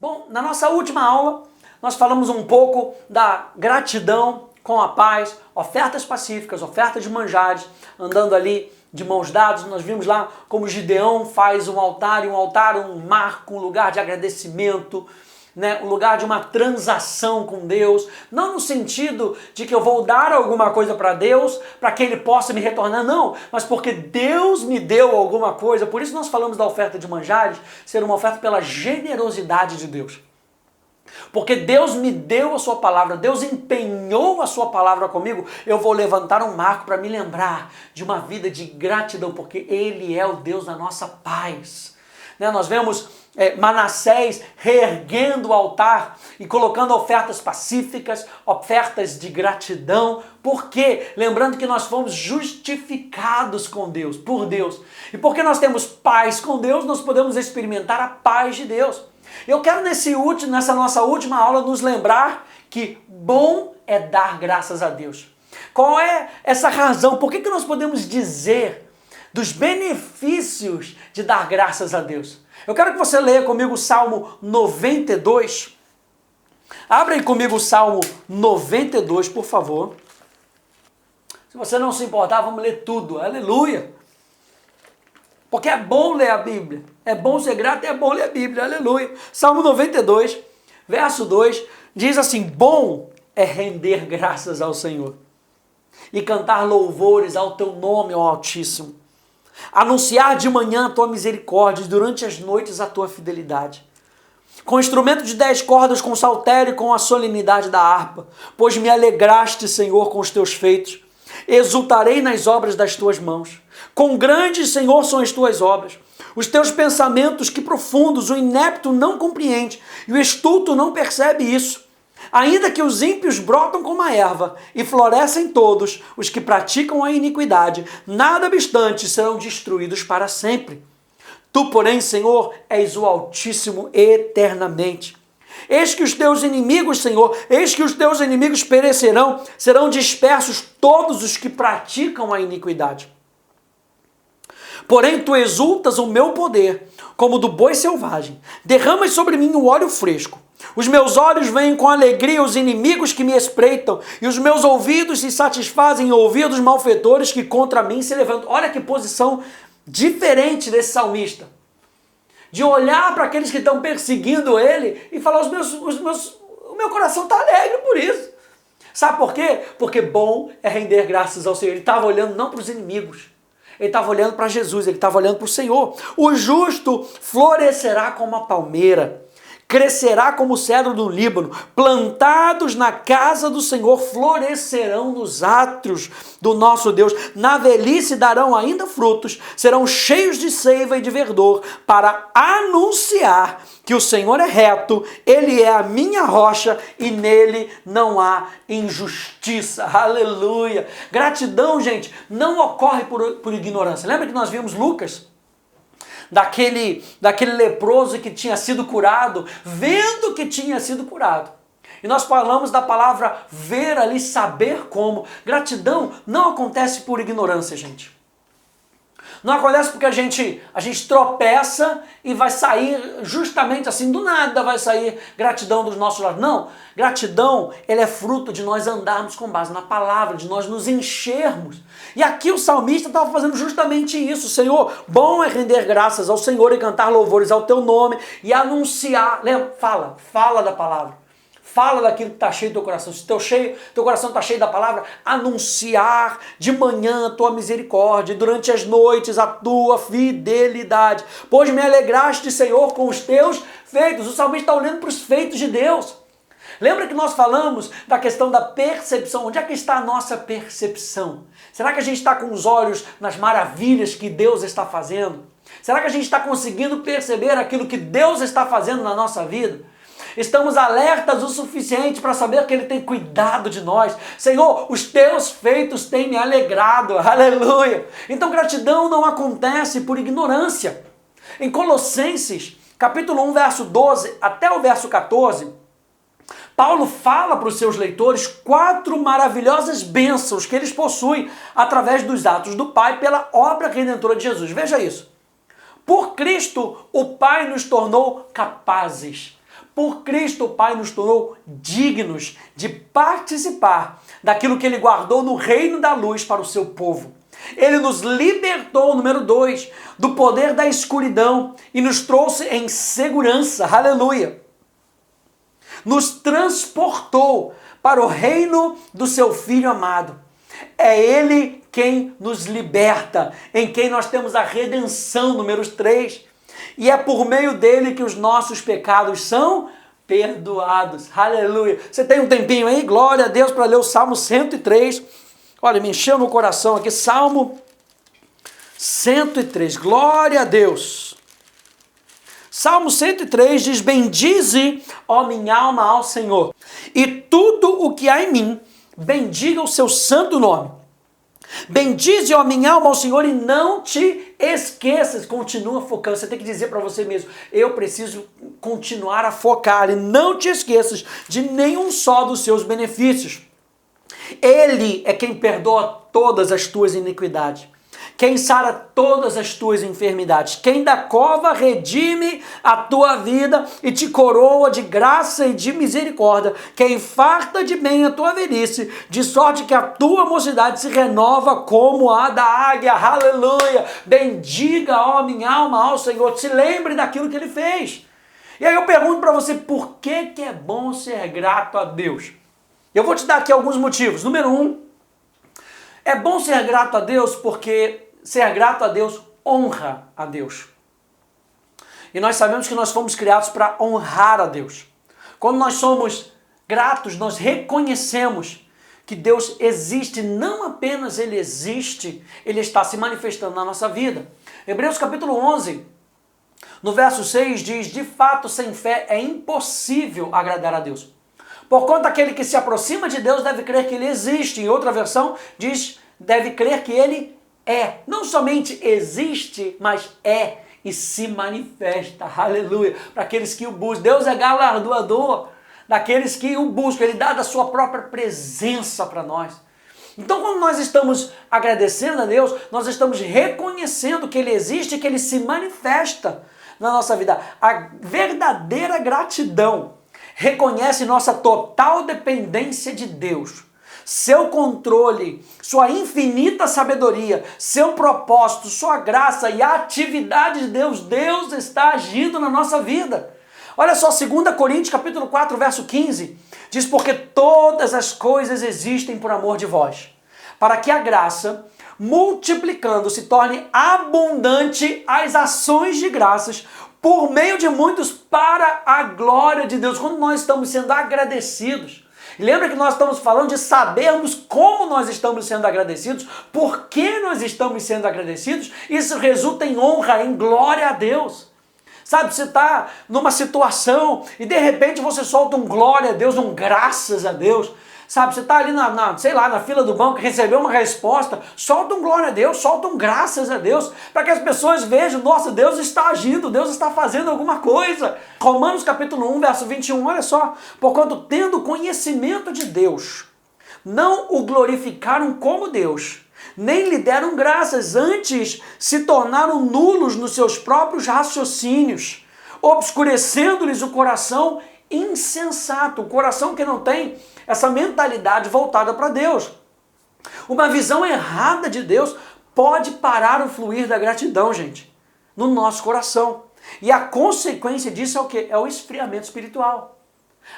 Bom, na nossa última aula, nós falamos um pouco da gratidão com a paz, ofertas pacíficas, ofertas de manjares, andando ali de mãos dadas. Nós vimos lá como Gideão faz um altar, um marco, um lugar de agradecimento, né? Um lugar de uma transação com Deus, não no sentido de que eu vou dar alguma coisa para Deus, para que Ele possa me retornar, não, mas porque Deus me deu alguma coisa. Por isso nós falamos da oferta de manjares ser uma oferta pela generosidade de Deus. Porque Deus me deu a sua palavra, Deus empenhou a sua palavra comigo, eu vou levantar um marco para me lembrar de uma vida de gratidão, porque Ele é o Deus da nossa paz. Né? Nós vemos Manassés reerguendo o altar e colocando ofertas pacíficas, ofertas de gratidão. Por quê? Lembrando que nós fomos justificados com Deus, por Deus. E porque nós temos paz com Deus, nós podemos experimentar a paz de Deus. Eu quero nessa nossa última aula nos lembrar que bom é dar graças a Deus. Qual é essa razão? Por que nós podemos dizer dos benefícios de dar graças a Deus? Eu quero que você leia comigo o Salmo 92. Abra aí comigo o Salmo 92, por favor. Se você não se importar, vamos ler tudo. Aleluia! Porque é bom ler a Bíblia. É bom ser grato e é bom ler a Bíblia. Aleluia. Salmo 92, verso 2, diz assim: bom é render graças ao Senhor e cantar louvores ao teu nome, ó Altíssimo. Anunciar de manhã a tua misericórdia e durante as noites a tua fidelidade. Com instrumento de 10 cordas, com saltério e com a solenidade da harpa. Pois me alegraste, Senhor, com os teus feitos. Exultarei nas obras das tuas mãos. Quão grandes, Senhor, são as tuas obras. Os teus pensamentos, que profundos, o inepto não compreende, e o estulto não percebe isso. Ainda que os ímpios brotam como a erva, e florescem todos os que praticam a iniquidade, nada obstante serão destruídos para sempre. Tu, porém, Senhor, és o Altíssimo eternamente. Eis que os teus inimigos, Senhor, eis que os teus inimigos perecerão, serão dispersos todos os que praticam a iniquidade. Porém, tu exultas o meu poder, como do boi selvagem. Derramas sobre mim o óleo fresco. Os meus olhos veem com alegria os inimigos que me espreitam, e os meus ouvidos se satisfazem em ouvir dos malfeitores que contra mim se levantam. Olha que posição diferente desse salmista. De olhar para aqueles que estão perseguindo ele e falar, o meu coração está alegre por isso. Sabe por quê? Porque bom é render graças ao Senhor. Ele estava olhando não para os inimigos. Ele estava olhando para Jesus, ele estava olhando para o Senhor. O justo florescerá como a palmeira, crescerá como o cedro do Líbano, plantados na casa do Senhor, florescerão nos átrios do nosso Deus. Na velhice darão ainda frutos, serão cheios de seiva e de verdor, para anunciar que o Senhor é reto, Ele é a minha rocha e nele não há injustiça. Aleluia! Gratidão, gente, não ocorre por ignorância. Lembra que nós vimos Lucas? Daquele leproso que tinha sido curado, vendo que tinha sido curado. E nós falamos da palavra ver ali, saber como. Gratidão não acontece por ignorância, gente. Não acontece porque a gente tropeça e vai sair justamente assim, do nada vai sair gratidão dos nossos lados. Não, gratidão, ele é fruto de nós andarmos com base na palavra, de nós nos enchermos. E aqui o salmista estava fazendo justamente isso. Senhor, bom é render graças ao Senhor e cantar louvores ao teu nome e anunciar. Lembra? Fala da palavra. Fala daquilo que está cheio do teu coração. Se teu coração está cheio da palavra, anunciar de manhã a tua misericórdia, e durante as noites a tua fidelidade. Pois me alegraste, Senhor, com os teus feitos. O salmista está olhando para os feitos de Deus. Lembra que nós falamos da questão da percepção? Onde é que está a nossa percepção? Será que a gente está com os olhos nas maravilhas que Deus está fazendo? Será que a gente está conseguindo perceber aquilo que Deus está fazendo na nossa vida? Estamos alertas o suficiente para saber que Ele tem cuidado de nós. Senhor, os teus feitos têm me alegrado. Aleluia! Então gratidão não acontece por ignorância. Em Colossenses, capítulo 1, verso 12 até o verso 14, Paulo fala para os seus leitores 4 maravilhosas bênçãos que eles possuem através dos atos do Pai pela obra redentora de Jesus. Veja isso. Por Cristo, o Pai nos tornou capazes Por Cristo, o Pai nos tornou dignos de participar daquilo que Ele guardou no reino da luz para o seu povo. Ele nos libertou, número 2, do poder da escuridão e nos trouxe em segurança, aleluia. Nos transportou para o reino do seu Filho amado. É Ele quem nos liberta, em quem nós temos a redenção, número 3. E é por meio dele que os nossos pecados são perdoados. Aleluia. Você tem um tempinho aí? Glória a Deus, para ler o Salmo 103. Olha, me encheu no coração aqui. Salmo 103. Glória a Deus. Salmo 103 diz: bendize, ó minha alma, ao Senhor, e tudo o que há em mim, bendiga o seu santo nome. Bendize, ó minha alma, ao Senhor, e não te esqueças. Continua focando. Você tem que dizer para você mesmo: eu preciso continuar a focar, e não te esqueças de nenhum só dos seus benefícios. Ele é quem perdoa todas as tuas iniquidades, quem sara todas as tuas enfermidades, quem da cova redime a tua vida e te coroa de graça e de misericórdia, quem farta de bem a tua velhice, de sorte que a tua mocidade se renova como a da águia. Aleluia! Bendiga, ó minha alma, ao Senhor. Se lembre daquilo que Ele fez. E aí eu pergunto para você, por que é bom ser grato a Deus? Eu vou te dar aqui alguns motivos. Número 1, é bom ser grato a Deus porque ser grato a Deus honra a Deus. E nós sabemos que nós fomos criados para honrar a Deus. Quando nós somos gratos, nós reconhecemos que Deus existe, não apenas Ele existe, Ele está se manifestando na nossa vida. Hebreus capítulo 11, no verso 6 diz: de fato, sem fé é impossível agradar a Deus. Porquanto aquele que se aproxima de Deus deve crer que Ele existe. Em outra versão diz, deve crer que Ele é. Não somente existe, mas é e se manifesta. Aleluia. Para aqueles que o buscam. Deus é galardoador daqueles que o buscam. Ele dá da sua própria presença para nós. Então, quando nós estamos agradecendo a Deus, nós estamos reconhecendo que Ele existe e que Ele se manifesta na nossa vida. A verdadeira gratidão reconhece nossa total dependência de Deus, seu controle, sua infinita sabedoria, seu propósito, sua graça e a atividade de Deus. Deus está agindo na nossa vida. Olha só, 2 Coríntios capítulo 4, verso 15, diz: porque todas as coisas existem por amor de vós, para que a graça, multiplicando, se torne abundante as ações de graças por meio de muitos para a glória de Deus. Quando nós estamos sendo agradecidos, lembra que nós estamos falando de sabermos como nós estamos sendo agradecidos, por que nós estamos sendo agradecidos, isso resulta em honra, em glória a Deus. Sabe, você está numa situação e de repente você solta um glória a Deus, um graças a Deus. Sabe, você está ali na fila do banco, recebeu uma resposta, solta um glória a Deus, solta um graças a Deus, para que as pessoas vejam: nossa, Deus está agindo, Deus está fazendo alguma coisa. Romanos capítulo 1, verso 21, olha só: porquanto tendo conhecimento de Deus, não o glorificaram como Deus, nem lhe deram graças, antes se tornaram nulos nos seus próprios raciocínios, obscurecendo-lhes o coração insensato, o coração que não tem essa mentalidade voltada para Deus. Uma visão errada de Deus pode parar o fluir da gratidão, gente, no nosso coração. E a consequência disso é o quê? É o esfriamento espiritual.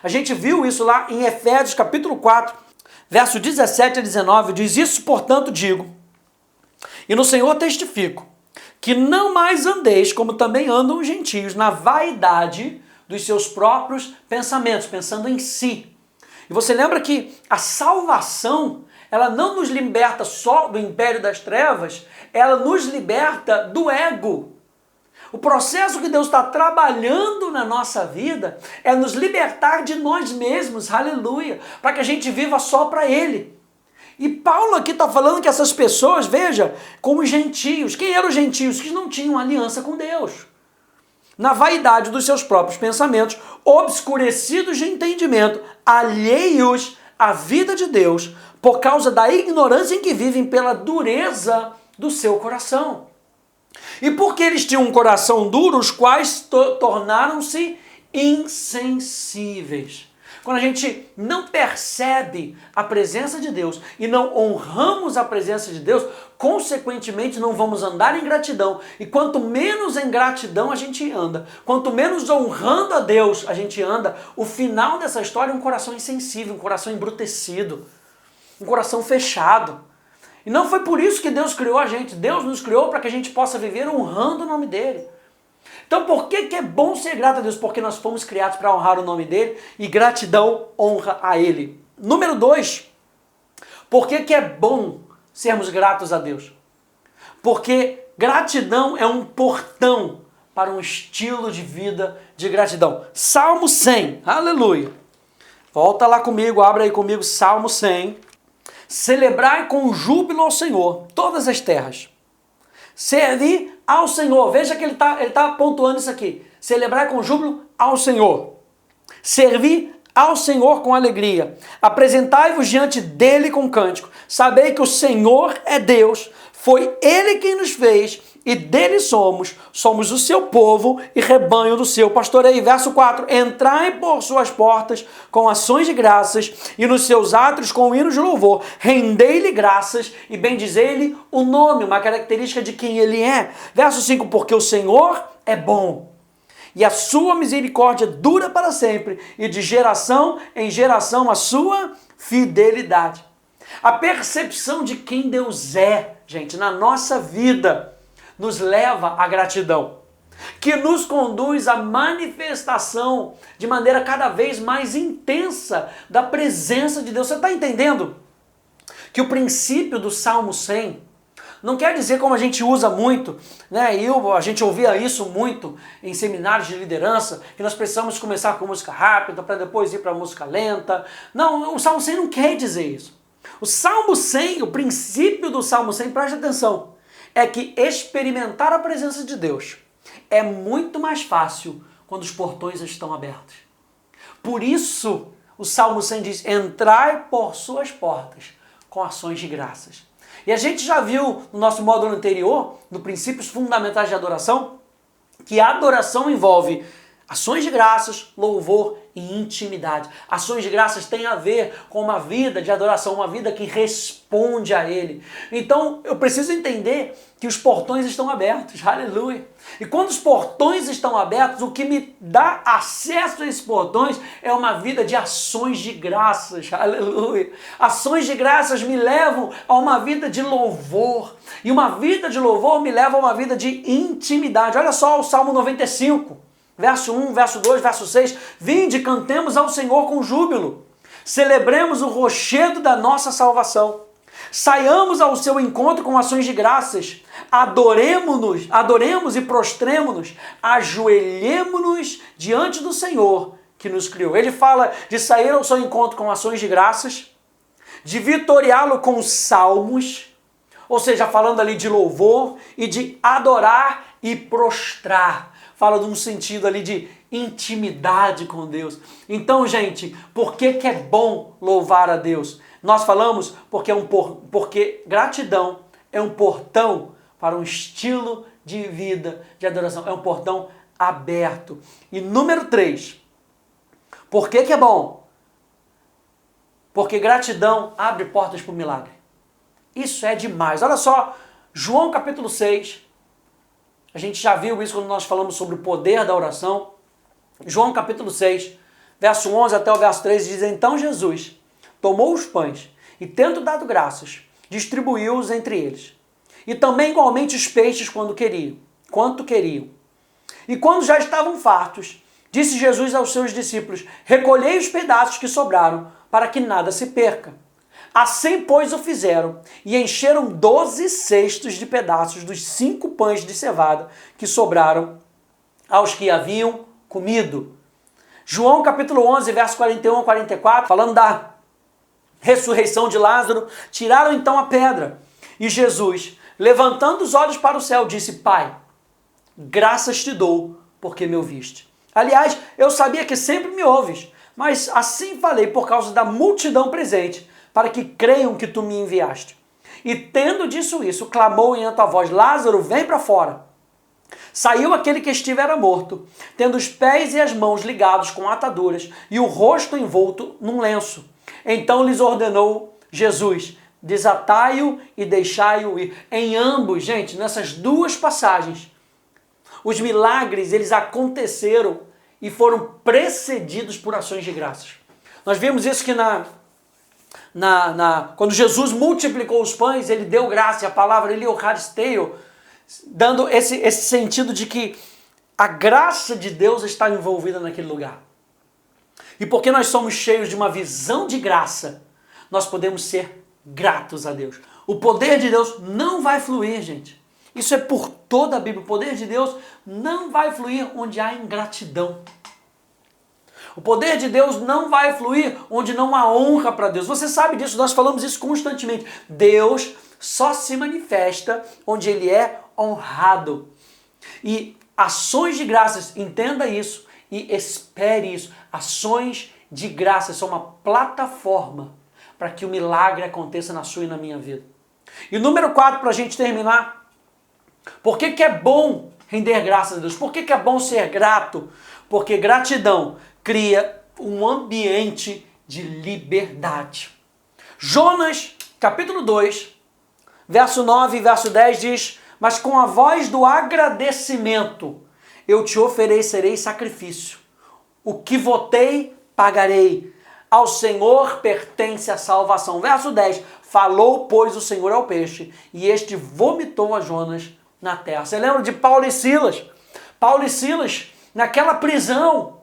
A gente viu isso lá em Efésios capítulo 4, verso 17 a 19, diz: isso, portanto, digo, e no Senhor testifico, que não mais andeis como também andam os gentios, na vaidade dos seus próprios pensamentos, pensando em si. E você lembra que a salvação, ela não nos liberta só do império das trevas, ela nos liberta do ego. O processo que Deus está trabalhando na nossa vida é nos libertar de nós mesmos, aleluia, para que a gente viva só para Ele. E Paulo aqui está falando que essas pessoas, veja, como gentios. Quem eram os gentios? Que não tinham aliança com Deus. Na vaidade dos seus próprios pensamentos, obscurecidos de entendimento, alheios à vida de Deus, por causa da ignorância em que vivem, pela dureza do seu coração. E porque eles tinham um coração duro, os quais tornaram-se insensíveis. Quando a gente não percebe a presença de Deus e não honramos a presença de Deus, consequentemente não vamos andar em gratidão. E quanto menos em gratidão a gente anda, quanto menos honrando a Deus a gente anda, o final dessa história é um coração insensível, um coração embrutecido, um coração fechado. E não foi por isso que Deus criou a gente. Deus nos criou para que a gente possa viver honrando o nome dele. Então por que é bom ser grato a Deus? Porque nós fomos criados para honrar o nome dele e gratidão honra a ele. Número 2, por que é bom sermos gratos a Deus? Porque gratidão é um portão para um estilo de vida de gratidão. Salmo 100, aleluia. Volta lá comigo, abre aí comigo Salmo 100. Celebrai com júbilo ao Senhor todas as terras. Servir ao Senhor. Veja que ele tá pontuando isso aqui. Celebrar com júbilo ao Senhor. Servir ao Senhor com alegria. Apresentai-vos diante dele com cântico. Sabei que o Senhor é Deus. Foi ele quem nos fez e dele somos. Somos o seu povo e rebanho do seu pastoreio. Verso 4. Entrai por suas portas com ações de graças e nos seus átrios com hinos de louvor. Rendei-lhe graças e bendizei-lhe o nome, uma característica de quem ele é. Verso 5. Porque o Senhor é bom e a sua misericórdia dura para sempre e de geração em geração a sua fidelidade. A percepção de quem Deus é, gente, na nossa vida, nos leva à gratidão, que nos conduz à manifestação de maneira cada vez mais intensa da presença de Deus. Você está entendendo que o princípio do Salmo 100 não quer dizer, como a gente usa muito, né? A gente ouvia isso muito em seminários de liderança, que nós precisamos começar com música rápida para depois ir para música lenta. Não, o Salmo 100 não quer dizer isso. O Salmo 100, o princípio do Salmo 100, preste atenção, é que experimentar a presença de Deus é muito mais fácil quando os portões estão abertos. Por isso, o Salmo 100 diz, entrai por suas portas com ações de graças. E a gente já viu no nosso módulo anterior, no Princípios Fundamentais de Adoração, que a adoração envolve ações de graças, louvor e intimidade. Ações de graças têm a ver com uma vida de adoração, uma vida que responde a Ele. Então eu preciso entender que os portões estão abertos, aleluia. E quando os portões estão abertos, o que me dá acesso a esses portões é uma vida de ações de graças, aleluia. Ações de graças me levam a uma vida de louvor. E uma vida de louvor me leva a uma vida de intimidade. Olha só o Salmo 95. Verso 1, verso 2, verso 6, vinde, cantemos ao Senhor com júbilo, celebremos o rochedo da nossa salvação, saiamos ao seu encontro com ações de graças, adoremos e prostremo-nos, ajoelhemo-nos diante do Senhor que nos criou. Ele fala de sair ao seu encontro com ações de graças, de vitoriá-lo com salmos, ou seja, falando ali de louvor e de adorar e prostrar. Fala de um sentido ali de intimidade com Deus. Então, gente, por que é bom louvar a Deus? Nós falamos porque gratidão é um portão para um estilo de vida de adoração. É um portão aberto. E número 3, por que é bom? Porque gratidão abre portas para o milagre. Isso é demais. Olha só, João capítulo 6, a gente já viu isso quando nós falamos sobre o poder da oração. João capítulo 6, verso 11 até o verso 13, diz, então Jesus tomou os pães e, tendo dado graças, distribuiu-os entre eles. E também igualmente os peixes quanto queriam. E quando já estavam fartos, disse Jesus aos seus discípulos, recolhei os pedaços que sobraram, para que nada se perca. Assim, pois, o fizeram, e encheram 12 cestos de pedaços dos 5 pães de cevada que sobraram aos que haviam comido. João capítulo 11, verso 41 a 44, falando da ressurreição de Lázaro, tiraram então a pedra. E Jesus, levantando os olhos para o céu, disse, Pai, graças te dou, porque me ouviste. Aliás, eu sabia que sempre me ouves, mas assim falei por causa da multidão presente, para que creiam que tu me enviaste. E tendo dito isso, clamou em alta voz, Lázaro, vem para fora. Saiu aquele que estivera morto, tendo os pés e as mãos ligados com ataduras e o rosto envolto num lenço. Então lhes ordenou Jesus: desatai-o e deixai-o ir. Em ambos, gente, nessas duas passagens, os milagres, eles aconteceram e foram precedidos por ações de graças. Nós vimos isso que quando Jesus multiplicou os pães, ele deu graça, e a palavra ele eucharisteo, dando esse sentido de que a graça de Deus está envolvida naquele lugar. E porque nós somos cheios de uma visão de graça, nós podemos ser gratos a Deus. O poder de Deus não vai fluir, gente. Isso é por toda a Bíblia. O poder de Deus não vai fluir onde há ingratidão. O poder de Deus não vai fluir onde não há honra para Deus. Você sabe disso, nós falamos isso constantemente. Deus só se manifesta onde Ele é honrado. E ações de graças, entenda isso e espere isso. Ações de graças são uma plataforma para que o milagre aconteça na sua e na minha vida. E o número 4, para a gente terminar. Por que é bom render graças a Deus? Por que é bom ser grato? Porque gratidão cria um ambiente de liberdade. Jonas, capítulo 2, verso 9 e verso 10 diz: mas com a voz do agradecimento eu te oferecerei sacrifício. O que votei, pagarei. Ao Senhor pertence a salvação. Verso 10, falou, pois, o Senhor ao peixe, e este vomitou a Jonas na terra. Você lembra de Paulo e Silas? Paulo e Silas, naquela prisão,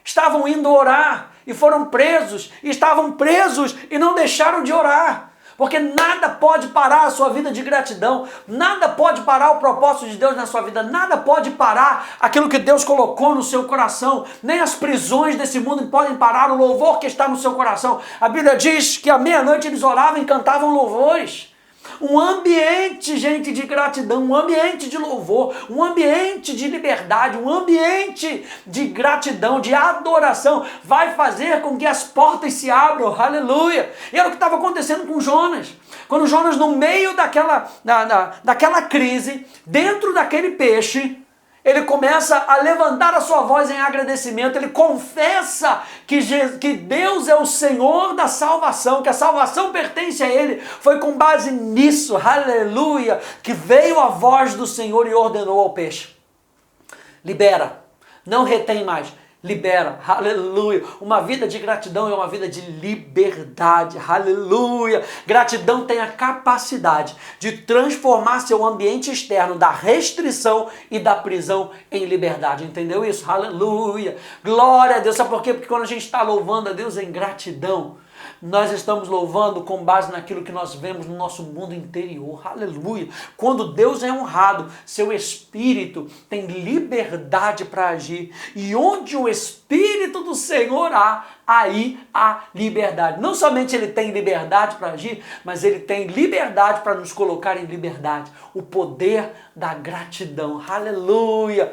estavam indo orar e foram presos, e estavam presos e não deixaram de orar. Porque nada pode parar a sua vida de gratidão, nada pode parar o propósito de Deus na sua vida, nada pode parar aquilo que Deus colocou no seu coração, nem as prisões desse mundo podem parar o louvor que está no seu coração. A Bíblia diz que à meia-noite eles oravam e cantavam louvores. Um ambiente, gente, de gratidão, um ambiente de louvor, um ambiente de liberdade, um ambiente de gratidão, de adoração, vai fazer com que as portas se abram, aleluia. E era o que estava acontecendo com Jonas. Quando Jonas, no meio daquela crise, dentro daquele peixe, ele começa a levantar a sua voz em agradecimento, ele confessa que Deus é o Senhor da salvação, que a salvação pertence a Ele. Foi com base nisso, aleluia, que veio a voz do Senhor e ordenou ao peixe: libera, não retém mais, libera, aleluia. Uma vida de gratidão é uma vida de liberdade, aleluia. Gratidão tem a capacidade de transformar seu ambiente externo da restrição e da prisão em liberdade, entendeu isso? Aleluia, glória a Deus. Sabe por quê? Porque quando a gente está louvando a Deus em gratidão, nós estamos louvando com base naquilo que nós vemos no nosso mundo interior, aleluia. Quando Deus é honrado, seu espírito tem liberdade para agir, e onde o Espírito do Senhor há, aí há liberdade. Não somente ele tem liberdade para agir, mas ele tem liberdade para nos colocar em liberdade. O poder da gratidão, aleluia.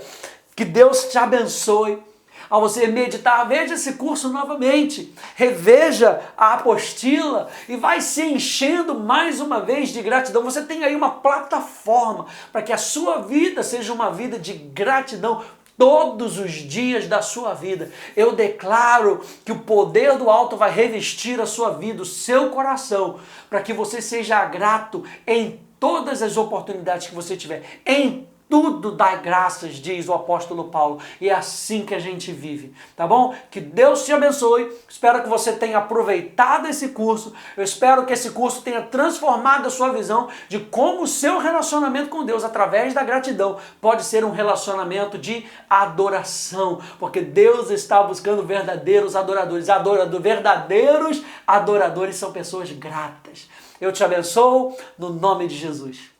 Que Deus te abençoe. Ao você meditar, veja esse curso novamente, reveja a apostila e vai se enchendo mais uma vez de gratidão. Você tem aí uma plataforma para que a sua vida seja uma vida de gratidão todos os dias da sua vida. Eu declaro que o poder do alto vai revestir a sua vida, o seu coração, para que você seja grato em todas as oportunidades que você tiver, em tudo dá graças, diz o apóstolo Paulo. E é assim que a gente vive, tá bom? Que Deus te abençoe. Espero que você tenha aproveitado esse curso. Eu espero que esse curso tenha transformado a sua visão de como o seu relacionamento com Deus, através da gratidão, pode ser um relacionamento de adoração. Porque Deus está buscando verdadeiros adoradores. Verdadeiros adoradores são pessoas gratas. Eu te abençoo no nome de Jesus.